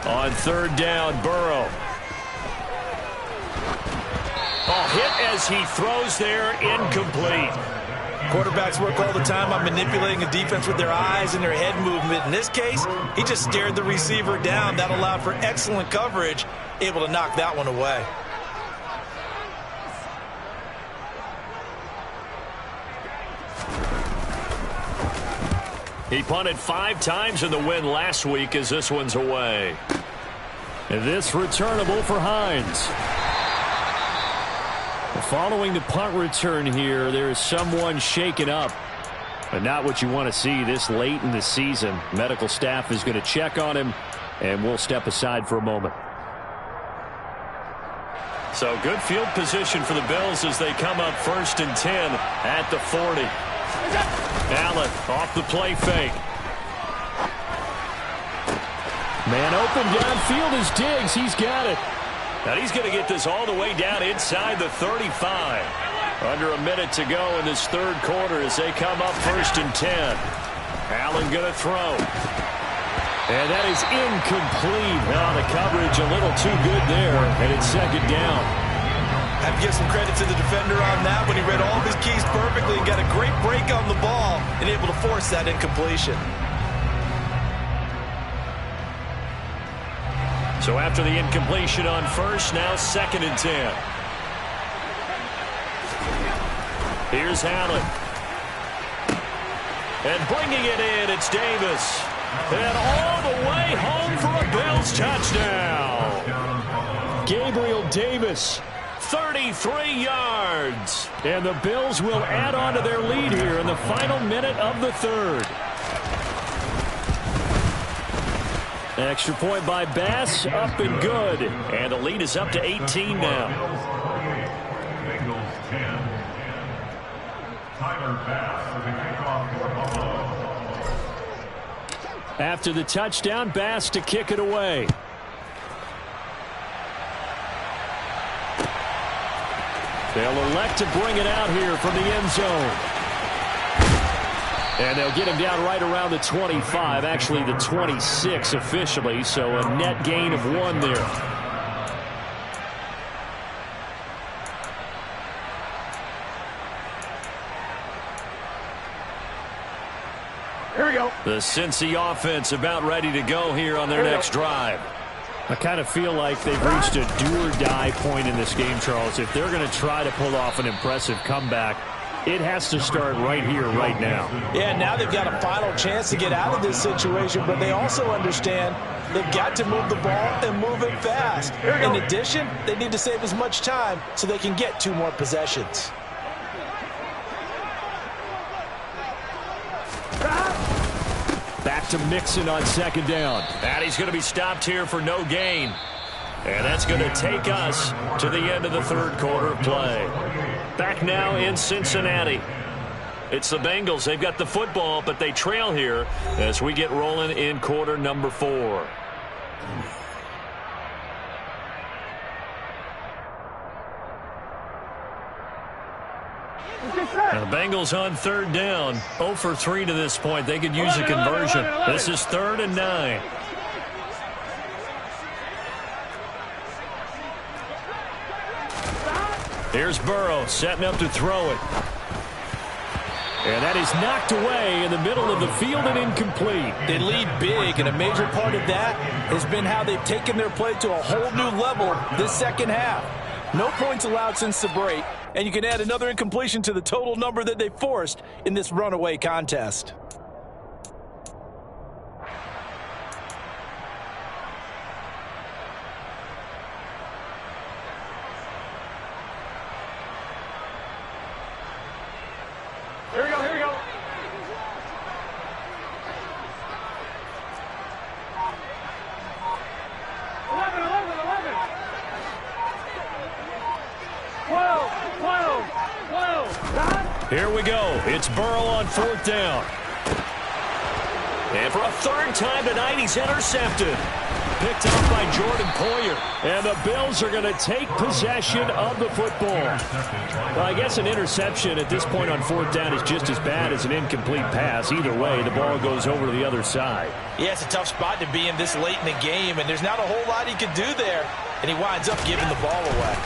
On 3rd down, Burrow. Hit as he throws there, incomplete. Quarterbacks work all the time on manipulating a defense with their eyes and their head movement. In this case, he just stared the receiver down. That allowed for excellent coverage, able to knock that one away. He punted 5 times in the win last week as this one's away. And this returnable for Hines. Following the punt return here, there is someone shaken up. But not what you want to see this late in the season. Medical staff is going to check on him, and we'll step aside for a moment. So good field position for the Bills as they come up 1st and 10 at the 40. Allen off the play fake. Man open downfield is Diggs. He's got it. Now he's going to get this all the way down inside the 35. Under a minute to go in this third quarter as they come up 1st and 10. Allen going to throw. And that is incomplete. Now the coverage a little too good there, and it's 2nd down. I have to give some credit to the defender on that when he read all of his keys perfectly and got a great break on the ball and able to force that incompletion. So after the incompletion on first, now 2nd and 10. Here's Allen. And bringing it in, it's Davis. And all the way home for a Bills touchdown. Gabriel Davis. 33 yards. And the Bills will add on to their lead here in the final minute of the third. Extra point by Bass, up and good. And the lead is up to 18 now. Bengals 10. Tyler Bass with the kickoff for Buffalo. After the touchdown, Bass to kick it away. They'll elect to bring it out here from the end zone. And they'll get him down right around the 25, actually the 26 officially, so a net gain of 1 there. Here we go. The Cincy offense about ready to go here on their next drive. I kind of feel like they've reached a do-or-die point in this game, Charles. If they're going to try to pull off an impressive comeback, it has to start right here, right now. Yeah, now they've got a final chance to get out of this situation, but they also understand they've got to move the ball and move it fast. In addition, they need to save as much time so they can get 2 more possessions. Back to Mixon on 2nd down. And he's going to be stopped here for no gain. And that's going to take us to the end of the third quarter of play. Back now in Cincinnati. It's the Bengals. They've got the football, but they trail here as we get rolling in quarter number 4. Now the Bengals on 3rd down. 0 for 3 to this point. They could use a conversion. This is 3rd and 9. Here's Burrow setting up to throw it. And that is knocked away in the middle of the field and incomplete. They lead big, and a major part of that has been how they've taken their play to a whole new level this second half. No points allowed since the break, and you can add another incompletion to the total number that they forced in this runaway contest. Here we go, here we go. Here we go. It's Burrow on 4th down. And for a 3rd time tonight, he's intercepted. Picked up by Jordan Poyer. And the Bills are going to take possession of the football. Well, I guess an interception at this point on 4th down is just as bad as an incomplete pass. Either way, the ball goes over to the other side. Yeah, it's a tough spot to be in this late in the game, and there's not a whole lot he could do there. And he winds up giving the ball away.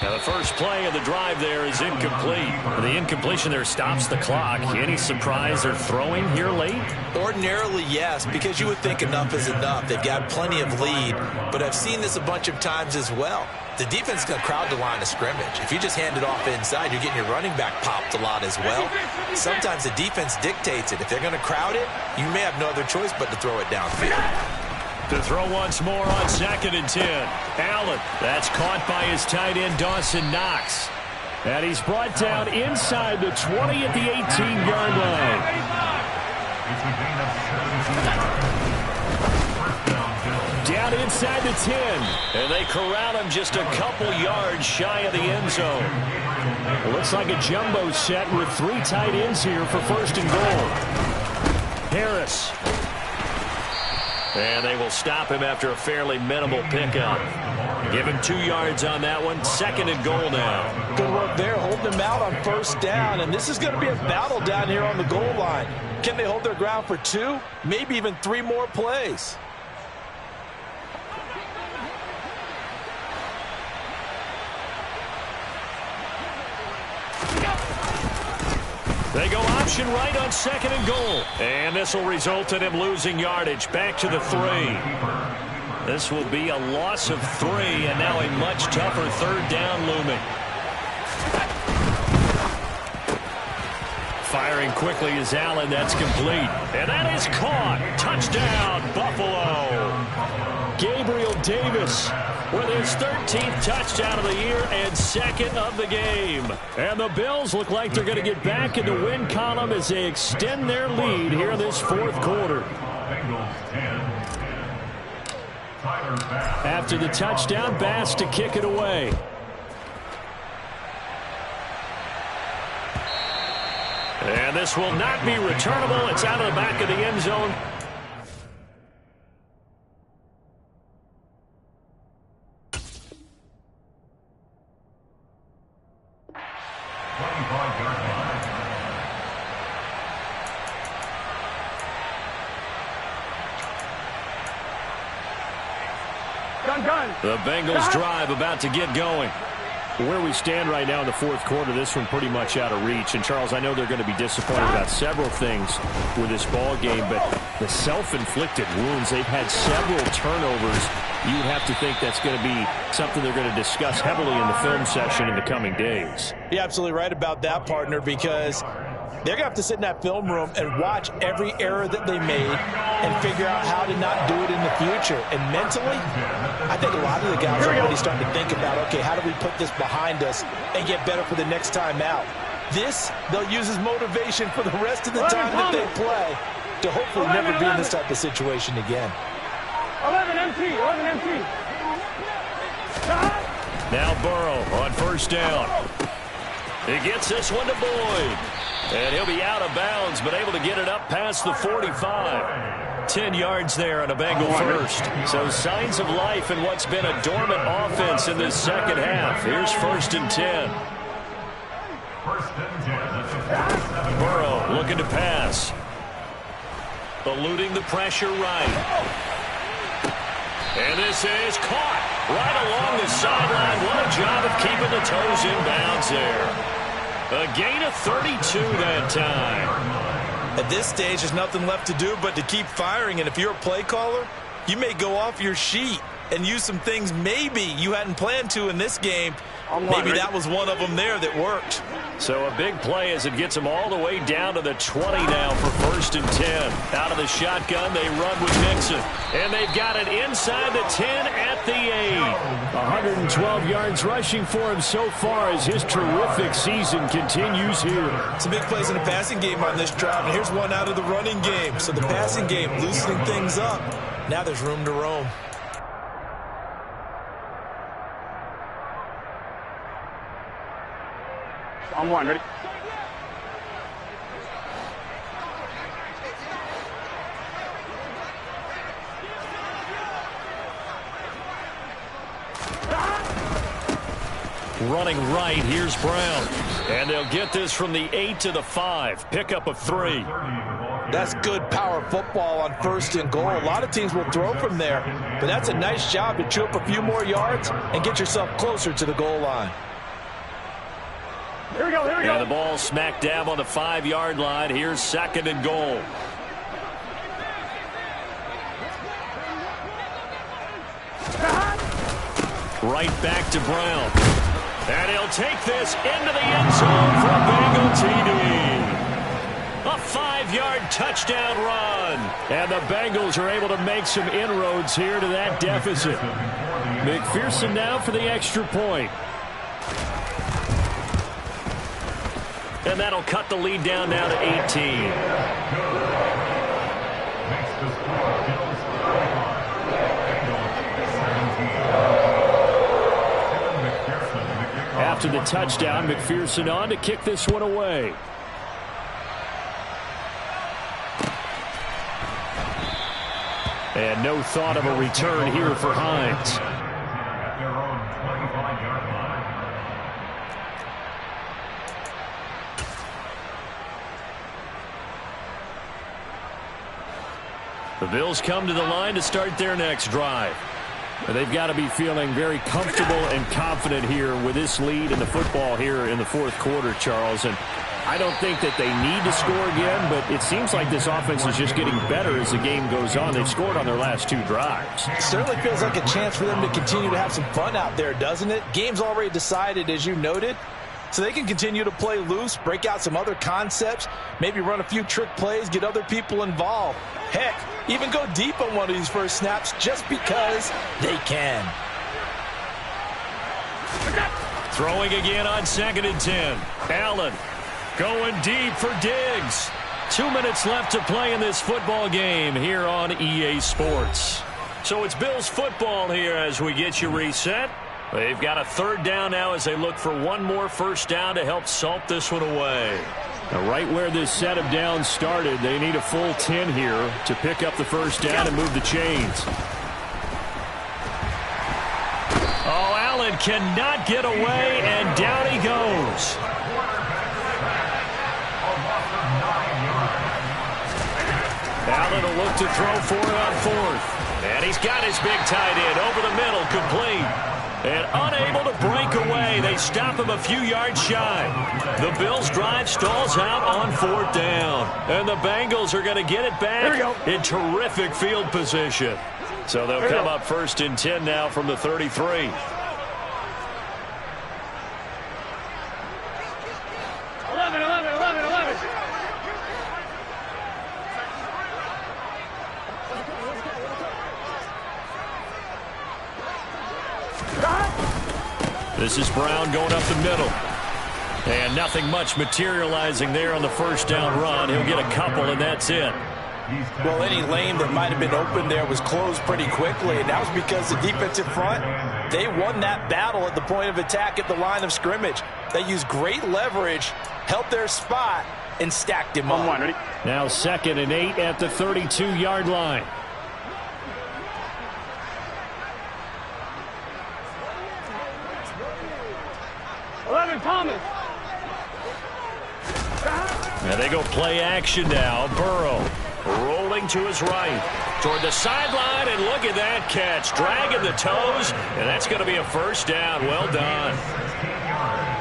Now the first play of the drive there is incomplete. The incompletion there stops the clock. Any surprise they're throwing here late? Ordinarily, yes, because you would think enough is enough. They've got plenty of lead, but I've seen this a bunch of times as well. The defense is going to crowd the line of scrimmage. If you just hand it off inside, you're getting your running back popped a lot as well. Sometimes the defense dictates it. If they're going to crowd it, you may have no other choice but to throw it downfield. To throw once more on 2nd and 10. Allen. That's caught by his tight end, Dawson Knox. And he's brought down inside the 20 at the 18-yard line. It's a gain of 17 yards. First down, Bills. Down down inside the 10. And they corral him just a couple yards shy of the end zone. Well, looks like a jumbo set with 3 tight ends here for first and goal. Harris. And they will stop him after a fairly minimal pickup. Give him 2 yards on that one. Second and goal now. Good work there, holding him out on first down. And this is going to be a battle down here on the goal line. Can they hold their ground for 2, maybe even 3 more plays? They go option right on second and goal. And this will result in him losing yardage. Back to the 3. This will be a loss of 3, and now a much tougher third down looming. Firing quickly is Allen. That's complete. And that is caught. Touchdown, Buffalo. Gabriel Davis with his 13th touchdown of the year and second of the game. And the Bills look like they're going to get back in the win column as they extend their lead here in this fourth quarter. After the touchdown, Bass to kick it away. And this will not be returnable. It's out of the back of the end zone. The Bengals drive about to get going. Where we stand right now in the fourth quarter, this one pretty much out of reach. And, Charles, I know they're going to be disappointed about several things with this ball game, but the self-inflicted wounds, they've had several turnovers. You have to think that's going to be something they're going to discuss heavily in the film session in the coming days. You're absolutely right about that, partner, because they're going to have to sit in that film room and watch every error that they made and figure out how to not do it in the future. And mentally, I think a lot of the guys are already starting to think about, okay, how do we put this behind us and get better for the next time out? This, they'll use as motivation for the rest of the time that they play to hopefully never be in this type of situation again. 11 MT. Now Burrow on first down. He gets this one to Boyd. And he'll be out of bounds, but able to get it up past the 45. 10 yards there on a Bengal first. So signs of life in what's been a dormant offense in this second half. Here's first and 10. Burrow looking to pass. Eluding the pressure right. And this is caught right along the sideline. What a job of keeping the toes in bounds there. A gain of 32 that time. At this stage, there's nothing left to do but to keep firing. And if you're a play caller, you may go off your sheet and use some things maybe you hadn't planned to in this game. Maybe that was one of them there that worked. So a big play as it gets them all the way down to the 20 now for first and 10. Out of the shotgun, they run with Mixon. And they've got it inside the 10 at the 8. 112 yards rushing for him so far as his terrific season continues here. Some big plays in the passing game on this drive. And here's one out of the running game. So the passing game loosening things up. Now there's room to roam. On one, ready? Running right, here's Brown. And they'll get this from the 8 to the 5. Pickup of 3. That's good power football on first and goal. A lot of teams will throw from there, but that's a nice job to chew up a few more yards and get yourself closer to the goal line. Here we go. And the ball smack dab on the 5-yard line. Here's second and goal. Right back to Brown. And he'll take this into the end zone for a Bengal TD. A 5-yard touchdown run. And the Bengals are able to make some inroads here to that deficit. McPherson now for the extra point. And that'll cut the lead down now to 18. after the touchdown. McPherson on to kick this one away. And no thought of a return here for Hines. At their own 25-yard line. The Bills come to the line to start their next drive. They've got to be feeling very comfortable and confident here with this lead in the football here in the fourth quarter, Charles. And I don't think that they need to score again, but it seems like this offense is just getting better as the game goes on. They've scored on their last 2 drives. It certainly feels like a chance for them to continue to have some fun out there, doesn't it? Game's already decided, as you noted. So they can continue to play loose, break out some other concepts, maybe run a few trick plays, get other people involved. Heck, even go deep on one of these first snaps just because they can. Throwing again on 2nd and 10. Allen going deep for Diggs. 2 minutes left to play in this football game here on EA Sports. So it's Bills football here as we get you reset. They've got a 3rd down now as they look for one more first down to help salt this one away. Now, right where this set of downs started, they need a full 10 here to pick up the first down and move the chains. Oh, Allen cannot get away, and down he goes. Allen will look to throw for it on 4th. And he's got his big tight end over the middle, complete. And unable to break away. They stop him a few yards shy. The Bills' drive stalls out on 4th down. And the Bengals are going to get it back in terrific field position. So they'll come up 1st and 10 now from the 33. 11. This is Brown going up the middle. And nothing much materializing there on the first down run. He'll get a couple, and that's it. Well, any lane that might have been open there was closed pretty quickly, and that was because the defensive front, they won that battle at the point of attack at the line of scrimmage. They used great leverage, held their spot, and stacked him up. Now 2nd and 8 at the 32-yard line. Thomas. And they go play action now. Burrow rolling to his right toward the sideline, and look at that catch. Dragging the toes, and that's going to be a first down. Well done.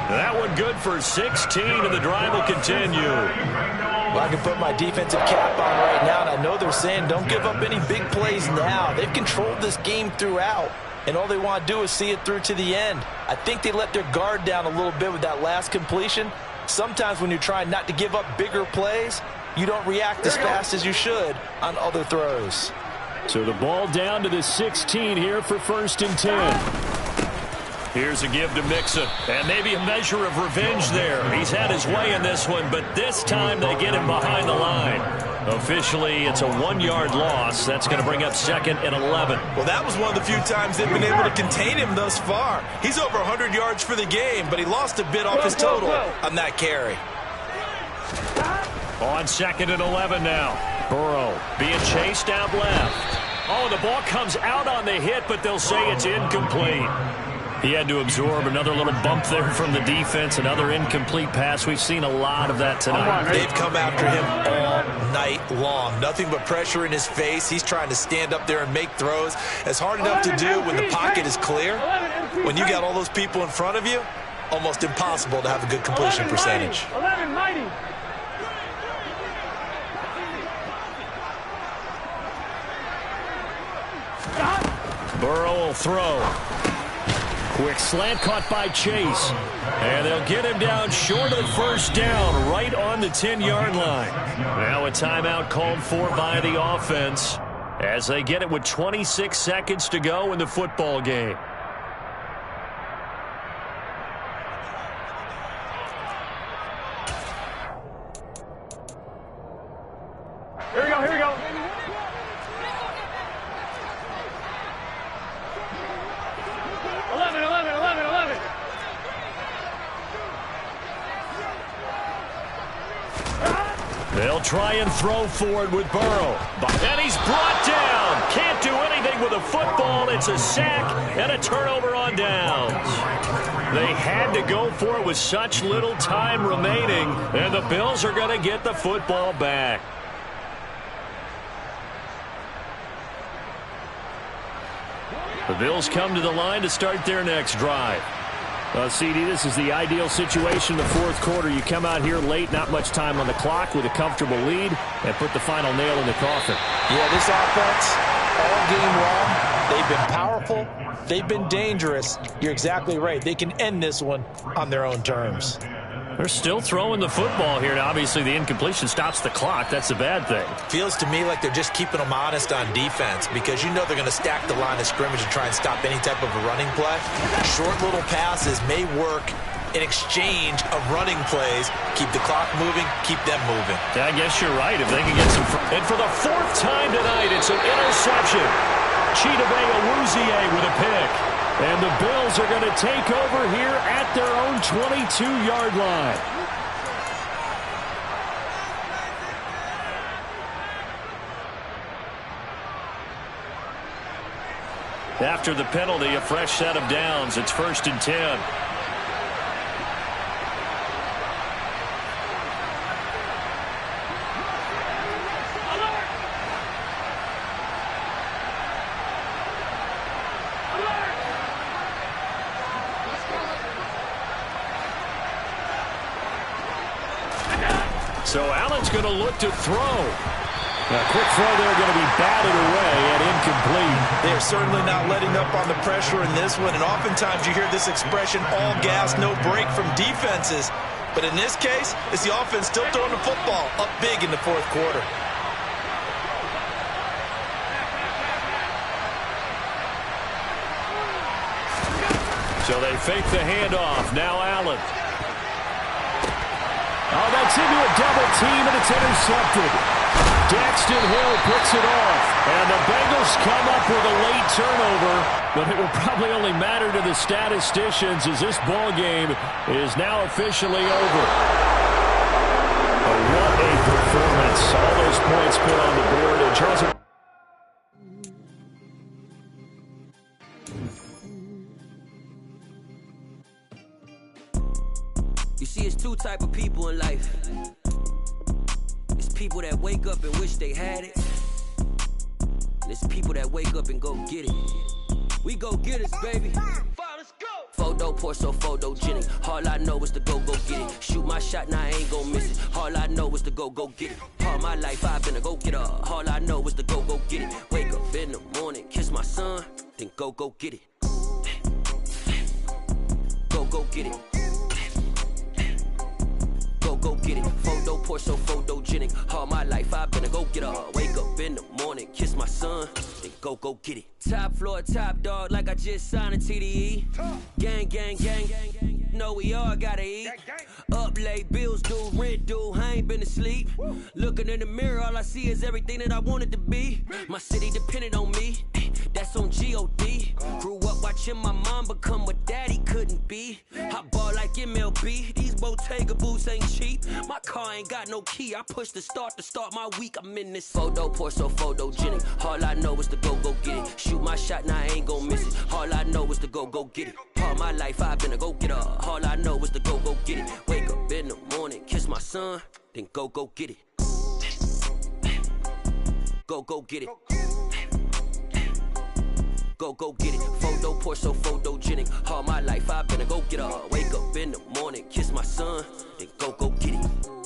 That one good for 16, and the drive will continue. Well, I can put my defensive cap on right now, and I know they're saying don't give up any big plays now. They've controlled this game throughout, and all they want to do is see it through to the end. I think they let their guard down a little bit with that last completion. Sometimes when you're trying not to give up bigger plays, you don't react as fast as you should on other throws. So the ball down to the 16 here for 1st and 10. Here's a give to Mixon, and maybe a measure of revenge there. He's had his way in this one, but this time they get him behind the line. Officially, it's a 1-yard loss. That's going to bring up 2nd and 11. Well, that was one of the few times they've been able to contain him thus far. He's over 100 yards for the game, but he lost a bit off his total on that carry. On 2nd and 11 now. Burrow being chased out left. Oh, the ball comes out on the hit, but they'll say it's incomplete. He had to absorb another little bump there from the defense, another incomplete pass. We've seen a lot of that tonight. They've come after him all night long. Nothing but pressure in his face. He's trying to stand up there and make throws. It's hard enough to do when the pocket is clear. When you got all those people in front of you, almost impossible to have a good completion percentage. 11 mighty. Burrow will throw. Quick slant caught by Chase. And they'll get him down short of the first down, right on the 10-yard line. Now a timeout called for by the offense as they get it with 26 seconds to go in the football game. Here we go, here we go. They'll try and throw for it with Burrow. And he's brought down. Can't do anything with a football. It's a sack and a turnover on downs. They had to go for it with such little time remaining, and the Bills are going to get the football back. The Bills come to the line to start their next drive. CD, this is the ideal situation in the fourth quarter. You come out here late, not much time on the clock, with a comfortable lead, and put the final nail in the coffin. Yeah, this offense, all game long, they've been powerful, they've been dangerous. You're exactly right. They can end this one on their own terms. They're still throwing the football here. Now, obviously, the incompletion stops the clock. That's a bad thing. Feels to me like they're just keeping them honest on defense because you know they're going to stack the line of scrimmage and try and stop any type of a running play. Short little passes may work in exchange of running plays. Keep the clock moving, keep them moving. I guess you're right. If they can get some... And for the fourth time tonight, it's an interception. Chidobe Awuzie with a pick. And the Bills are going to take over here at their own 22-yard line. After the penalty, a fresh set of downs. It's 1st and 10. So Allen's going to look to throw. A quick throw there, going to be batted away and incomplete. They're certainly not letting up on the pressure in this one, and oftentimes you hear this expression, all gas, no break from defenses. But in this case, it's the offense still throwing the football up big in the fourth quarter. So they fake the handoff. Now Allen. Oh, that's into a double team, and it's intercepted. Daxton Hill picks it off. And the Bengals come up with a late turnover, but it will probably only matter to the statisticians as this ball game is now officially over. Oh, what a performance. All those points put on the board. And Charles... You see, it's two type of people in life. It's people that wake up and wish they had it. And it's people that wake up and go get it. We go get it, baby. Let's go. Photo poor, so photogenic. All I know is to go get it. Shoot my shot, now I ain't gon' miss it. All I know is to go get it. All my life I've been a go-getter. All I know is to go get it. Wake up in the morning, kiss my son, then go get it. Go get it. Go get it. Photo poor, so photogenic. All my life I've been a go-getter. Wake up in the morning, kiss my son, then go get it. Top floor, top dog, like I just signed a TDE. Gang, gang, gang, gang, gang. Know we all gotta eat. Up late, bills due, rent due, I ain't been asleep. Looking in the mirror, all I see is everything that I wanted to be. My city depended on me, that's on G.O.D. Grew up watching my mom become what daddy couldn't be. I ball like MLB, these Bottega boots ain't cheap. My car ain't got no key, I push the start to start my week. I'm in this photo poor, so photogenic. All I know is to go get it. Shoot my shot, now I ain't gon' miss it. All I know is to go get it. All my life I've been a go-getter. All I know is to go get it. Wake up in the morning, kiss my son, then go get it. Go get it. Go get it. Photo poor, so photogenic. All my life I've been a go-getter. Wake up in the morning, kiss my son, then go get it.